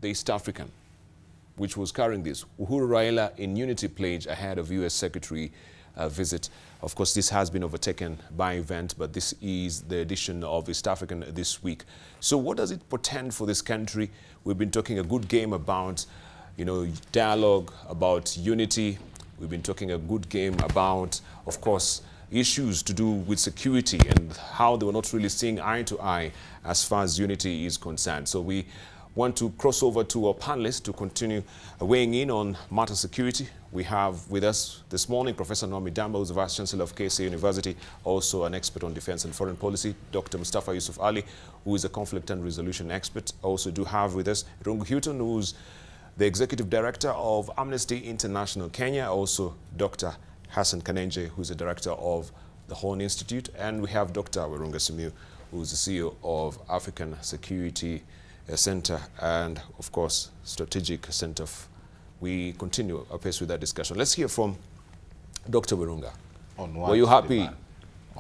the East African, which was carrying this. Uhuru Raila in unity pledge ahead of U.S. Secretary visit. Of course, this has been overtaken by event, but this is the edition of East African this week. So what does it portend for this country? We've been talking a good game about, dialogue, about unity. We've been talking a good game about, of course, issues to do with security and how they were not really seeing eye to eye as far as unity is concerned. So we want to cross over to our panelists to continue weighing in on matter security. We have with us this morning Professor Naomi Damba, who's the Vice Chancellor of KCA University, also an expert on defense and foreign policy. Dr. Mustafa Yusuf Ali, who is a conflict and resolution expert. Also do have with us Rungu Houghton, who's the Executive Director of Amnesty International Kenya. Also Dr. Hassan Kanenje, who's the Director of the Horn Institute. And we have Dr. Werunga Simiyu, who's the CEO of African Security Center and, of course, Strategic Center. We continue apace with that discussion. Let's hear from Dr. Werunga. Were you happy?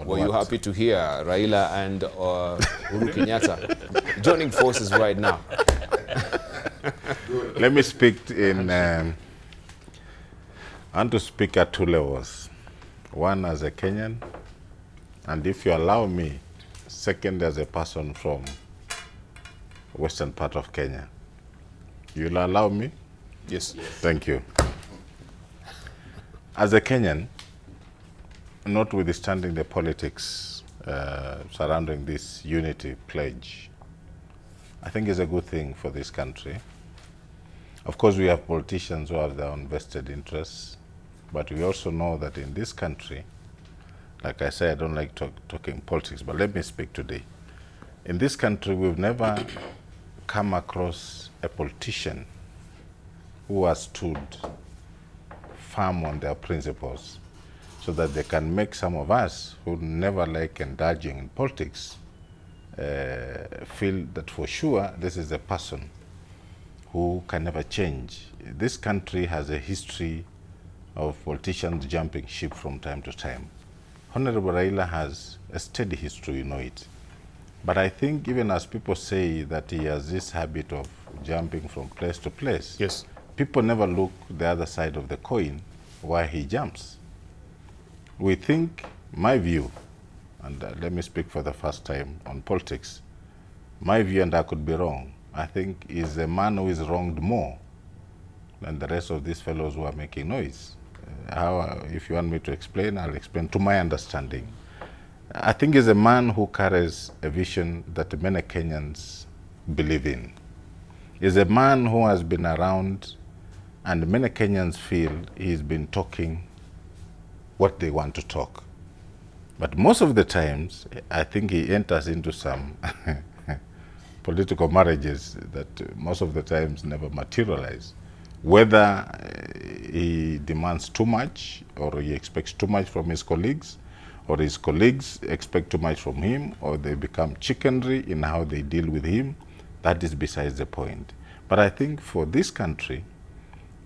Were you happy to hear Raila and Uhuru Kenyatta joining forces right now? Let me speak in. I want to speak at two levels. One as a Kenyan, and if you allow me, second as a person from western part of Kenya. You'll allow me? Yes. Thank you. As a Kenyan, notwithstanding the politics surrounding this unity pledge, I think it's a good thing for this country. Of course, we have politicians who have their own vested interests, but we also know that in this country, like I said, I don't like talking politics, but let me speak today. In this country, we've never come across a politician who has stood firm on their principles so that they can make some of us who never like indulging in politics feel that for sure this is a person who can never change. This country has a history of politicians jumping ship from time to time. Honorable Raila has a steady history, you know it. But I think even as people say that he has this habit of jumping from place to place, yes, people never look the other side of the coin why he jumps. We think, my view, and let me speak for the first time on politics, my view, and I could be wrong, I think is a man who is wronged more than the rest of these fellows who are making noise. If you want me to explain, I'll explain to my understanding. I think he's a man who carries a vision that many Kenyans believe in. He's a man who has been around, and many Kenyans feel he's been talking what they want to talk. But most of the times, I think he enters into some political marriages that most of the times never materialize. Whether he demands too much, or he expects too much from his colleagues, or his colleagues expect too much from him, or they become chickenry in how they deal with him, that is besides the point. But I think for this country,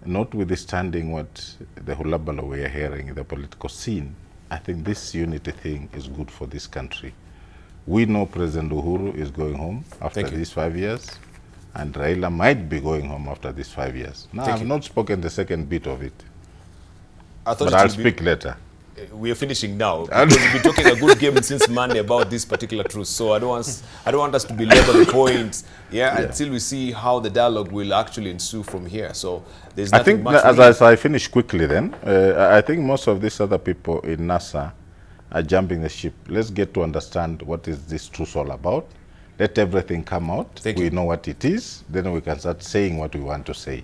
notwithstanding what the hullabaloo we are hearing in the political scene, I think this unity thing is good for this country. We know President Uhuru is going home after these 5 years, and Raila might be going home after these 5 years. Now, I've not spoken the second bit of it, but I'll speak later. We are finishing now because we've been talking a good game since Monday about this particular truth. So I don't want us to belabor the points, until we see how the dialogue will actually ensue from here. So there's nothing much. As I finish quickly, then I think most of these other people in NASA are jumping the ship. Let's get to understand what is this truth all about. Let everything come out. We know what it is. Then we can start saying what we want to say.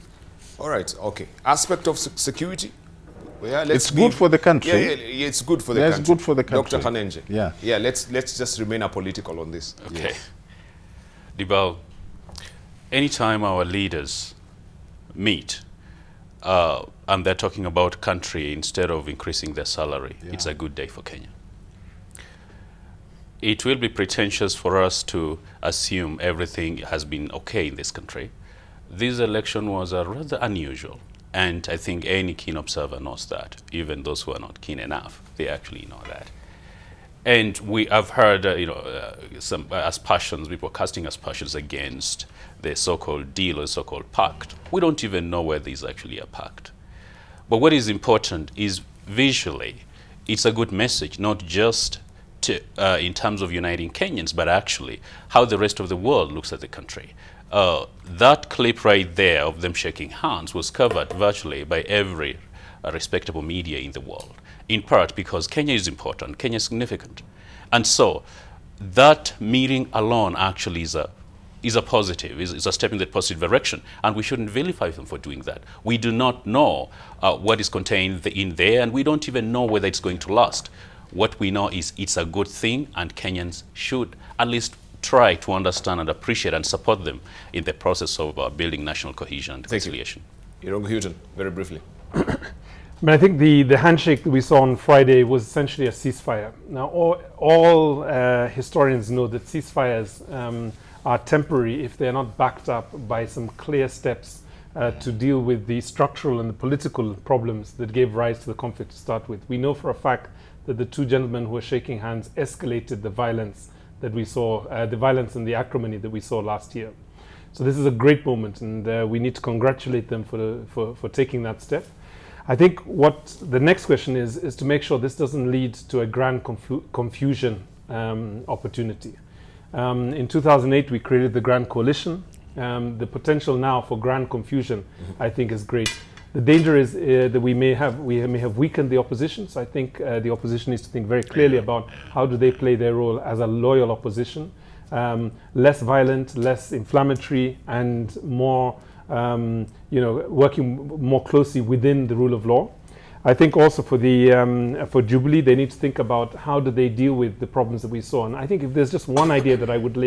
All right. Okay. Aspect of security. Yeah, it's good for the country. Yeah, it's good for the country. It's good for the country. Dr. Kanenje. Yeah. Let's just remain apolitical on this. Okay. Dibal, anytime our leaders meet and they're talking about country instead of increasing their salary, it's a good day for Kenya. It will be pretentious for us to assume everything has been okay in this country. This election was rather unusual. And I think any keen observer knows that, even those who are not keen enough, they actually know that. And we have heard, some aspersions, people casting aspersions against the so-called deal or so-called pact. We don't even know whether it's actually a pact. But what is important is visually, it's a good message, not just to, in terms of uniting Kenyans, but actually how the rest of the world looks at the country. That clip right there of them shaking hands was covered virtually by every respectable media in the world, in part because Kenya is important, Kenya is significant. And so that meeting alone actually is a positive, is a step in the positive direction, and we shouldn't vilify them for doing that. We do not know what is contained in there, and we don't even know whether it's going to last. What we know is it's a good thing, and Kenyans should at least try to understand and appreciate and support them in the process of building national cohesion and reconciliation. Irungu Houghton, very briefly. I think the handshake that we saw on Friday was essentially a ceasefire. Now, all historians know that ceasefires are temporary if they are not backed up by some clear steps to deal with the structural and the political problems that gave rise to the conflict to start with. We know for a fact that the two gentlemen who were shaking hands escalated the violence that we saw, the violence and the acrimony that we saw last year. So this is a great moment, and we need to congratulate them for taking that step. I think what the next question is to make sure this doesn't lead to a grand confusion opportunity. In 2008, we created the Grand Coalition. The potential now for grand confusion, I think, is great. The danger is that we may have weakened the opposition. So I think the opposition needs to think very clearly about how do they play their role as a loyal opposition, less violent, less inflammatory, and more, working more closely within the rule of law. I think also for the for Jubilee, they need to think about how do they deal with the problems that we saw. And I think if there's just one idea that I would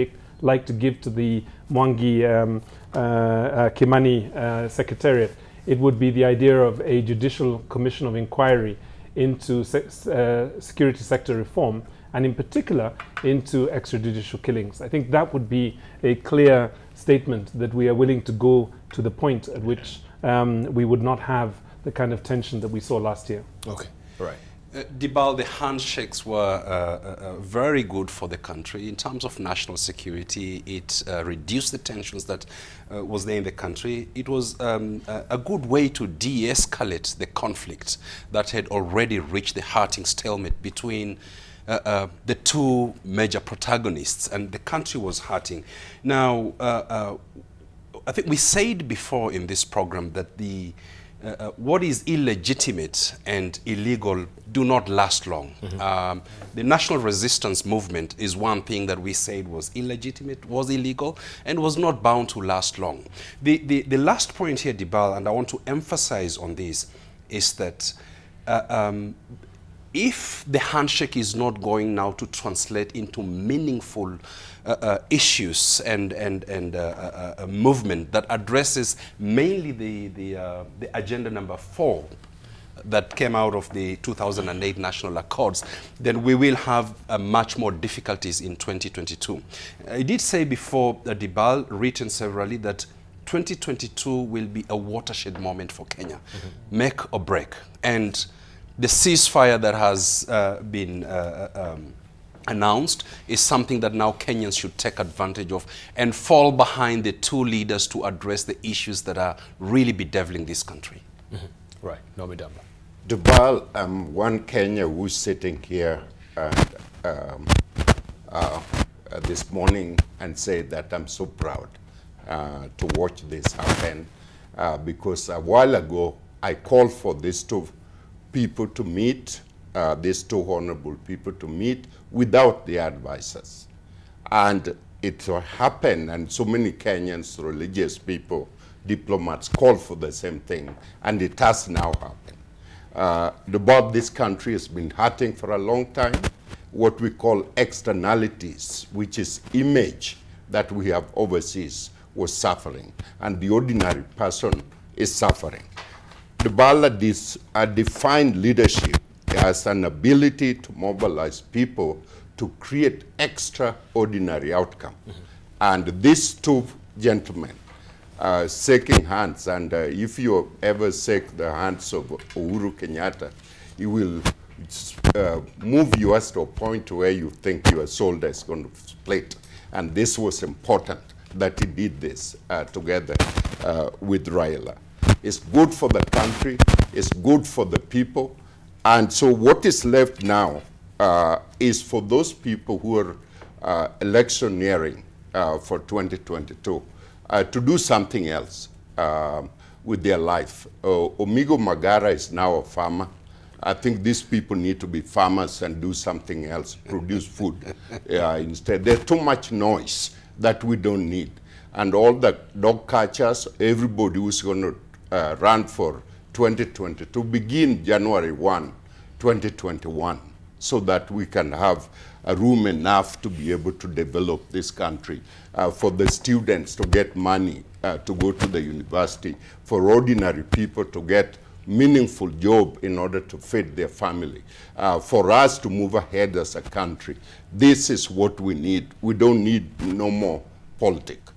like to give to the Mwangi Kimani Secretariat, it would be the idea of a judicial commission of inquiry into security sector reform, and in particular into extrajudicial killings. I think that would be a clear statement that we are willing to go to the point at which we would not have the kind of tension that we saw last year. Okay, all right. Dibal, the handshakes were very good for the country. In terms of national security, it reduced the tensions that was there in the country. It was a good way to de-escalate the conflict that had already reached the hurting stalemate between the two major protagonists, and the country was hurting. Now, I think we said before in this program that what is illegitimate and illegal do not last long. The national resistance movement is one thing that we said was illegitimate, was illegal, and was not bound to last long. The last point here, Dibal, and I want to emphasize on this, is that if the handshake is not going now to translate into meaningful issues and a movement that addresses mainly the agenda number 4 that came out of the 2008 National Accords, then we will have much more difficulties in 2022. I did say before, Dibal, written severally, that 2022 will be a watershed moment for Kenya, make or break. And the ceasefire that has been announced is something that now Kenyans should take advantage of and fall behind the two leaders to address the issues that are really bedeviling this country. Right, Nomi Damba. Dibal, one Kenya who's sitting here this morning and say that I'm so proud to watch this happen because a while ago I called for these two people to meet, these two honorable people to meet without the advisors. And it happened, and so many Kenyans, religious people, diplomats called for the same thing, and it has now happened. About this country has been hurting for a long time, what we call externalities, which is image that we have overseas, was suffering, and the ordinary person is suffering. Dibal defined leadership as an ability to mobilize people to create extraordinary outcome. And these two gentlemen shaking hands, and if you ever shake the hands of Uhuru Kenyatta, you will move yours to a point where you think your shoulder is going to split. And this was important that he did this together with Raila. It's good for the country, it's good for the people. And so what is left now is for those people who are electioneering for 2022 to do something else with their life. Omigo Magara is now a farmer. I think these people need to be farmers and do something else, produce food instead. There's too much noise that we don't need. And all the dog catchers, everybody who's going to run for 2022, begin January 1, 2021, so that we can have a room enough to be able to develop this country, for the students to get money to go to the university, for ordinary people to get meaningful job in order to feed their family, for us to move ahead as a country. This is what we need. We don't need no more politics.